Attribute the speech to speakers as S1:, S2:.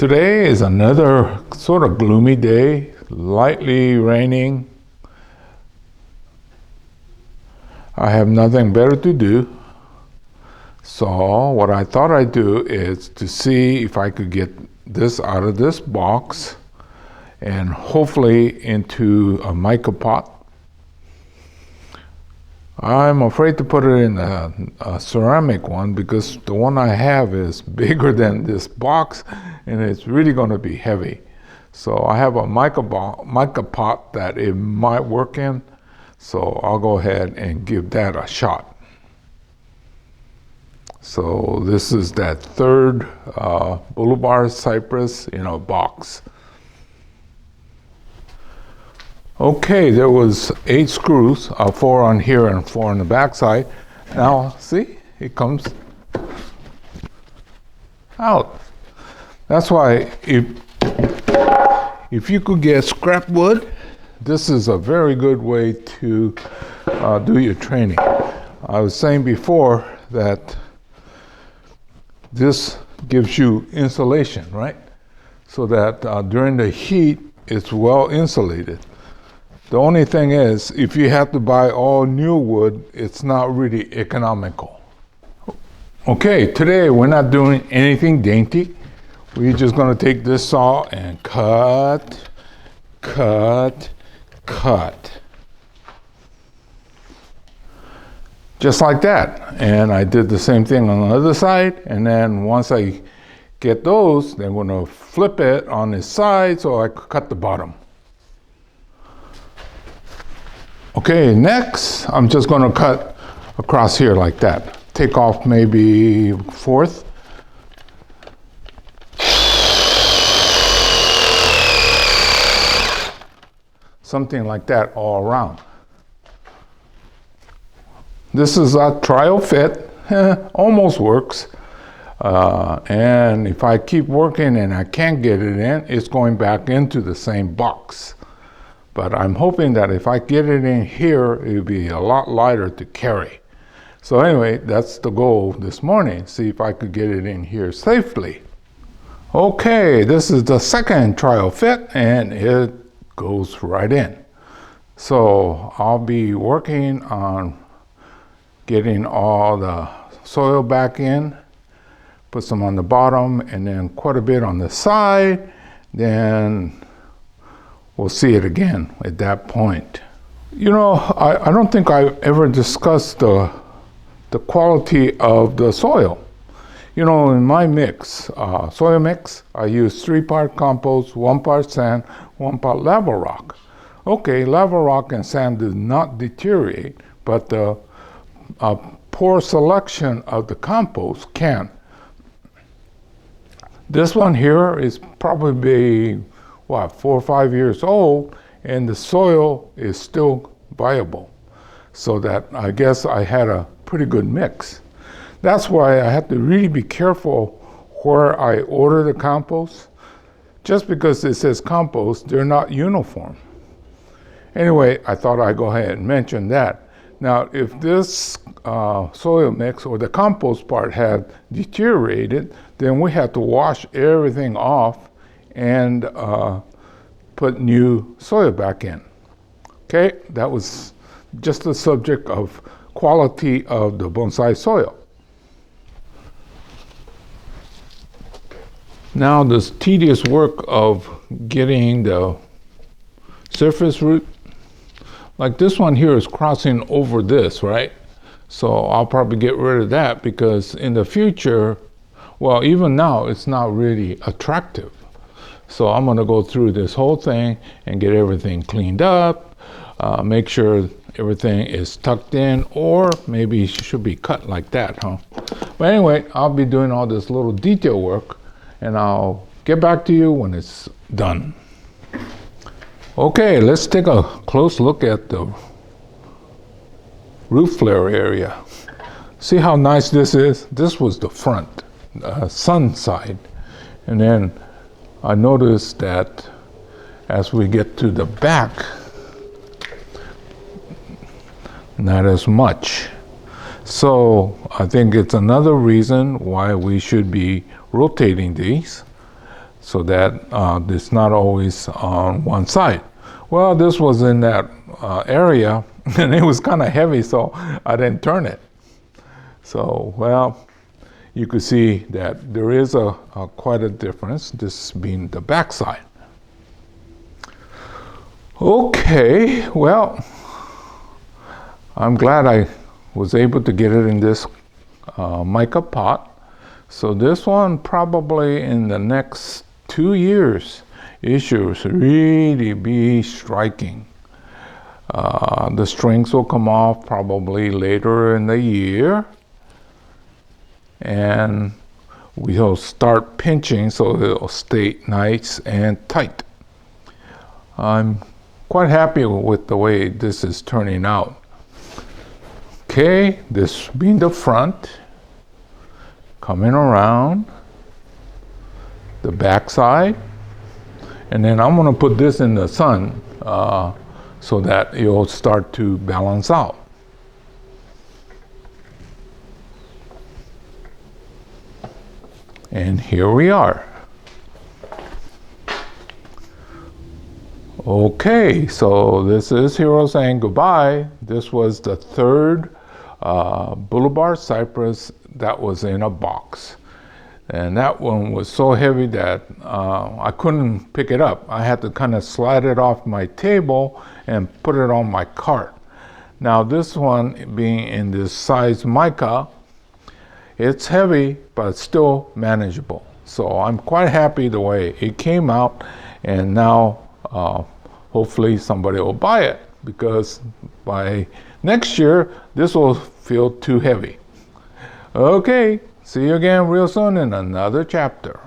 S1: Today is another sort of gloomy day, lightly raining. I have nothing better to do. So what I thought I'd do is to see if I could get this out of this box and hopefully into a mica pot. I'm afraid to put it in a ceramic one because the one I have is bigger than this box and it's really going to be heavy. So I have a mica pot that it might work in, so I'll go ahead and give that a shot. So this is that third Boulevard Cypress in a box. Okay, there was 8 screws, 4 on here and 4 on the back side. Now, see, it comes out. That's why if you could get scrap wood, this is a very good way to do your training. I was saying before that this gives you insulation, right? So that during the heat, it's well insulated. The only thing is, if you have to buy all new wood, it's not really economical. Okay, today we're not doing anything dainty. We're just gonna take this saw and cut. Just like that. And I did the same thing on the other side. And then once I get those, then I'm gonna flip it on its side so I could cut the bottom. Okay, next, I'm just gonna cut across here like that. Take off maybe 1/4. Something like that all around. This is a trial fit, almost works. And if I keep working and I can't get it in, it's going back into the same box. But I'm hoping that if I get it in here, it'll be a lot lighter to carry. So anyway, that's the goal this morning, see if I could get it in here safely. Okay, this is the second trial fit and it goes right in. So I'll be working on getting all the soil back in, put some on the bottom and then quite a bit on the side, then we'll see it again at that point. You know, I don't think I've ever discussed the quality of the soil. You know, in my mix, soil mix, I use 3-part compost, 1 part sand, 1 part lava rock. Okay, lava rock and sand do not deteriorate, but the poor selection of the compost can. This one here is probably 4 or 5 years old, and the soil is still viable. So that I guess I had a pretty good mix. That's why I have to really be careful where I order the compost. Just because it says compost, they're not uniform. Anyway, I thought I'd go ahead and mention that. Now, if this soil mix or the compost part had deteriorated, then we have to wash everything off and put new soil back in. Okay, that was just the subject of quality of the bonsai soil. Now this tedious work of getting the surface root, like this one here is crossing over this, right? So I'll probably get rid of that because in the future, well, even now it's not really attractive. So I'm gonna go through this whole thing and get everything cleaned up, make sure everything is tucked in, or maybe it should be cut like that, huh? But anyway, I'll be doing all this little detail work and I'll get back to you when it's done. Okay, let's take a close look at the roof flare area. See how nice this is? This was the front, sun side. And then I noticed that as we get to the back, not as much. So I think it's another reason why we should be rotating these so that it's not always on one side. Well, this was in that area, and it was kind of heavy, so I didn't turn it. So, well, you could see that there is quite a difference, this being the back side. Okay, well, I'm glad I was able to get it in this mica pot. So this one probably in the next 2 years, it should really be striking. The strings will come off probably later in the year, and we'll start pinching so it'll stay nice and tight. I'm quite happy with the way this is turning out. Okay, this being the front, coming around the back side, and then I'm going to put this in the sun so that it'll start to balance out. And here we are. Okay, so this is Hiro saying goodbye. This was the third Boulevard Cypress that was in a box. And that one was so heavy that I couldn't pick it up. I had to kind of slide it off my table and put it on my cart. Now this one being in this size mica, it's heavy, but it's still manageable. So I'm quite happy the way it came out, and now hopefully somebody will buy it, because by next year, this will feel too heavy. Okay, see you again real soon in another chapter.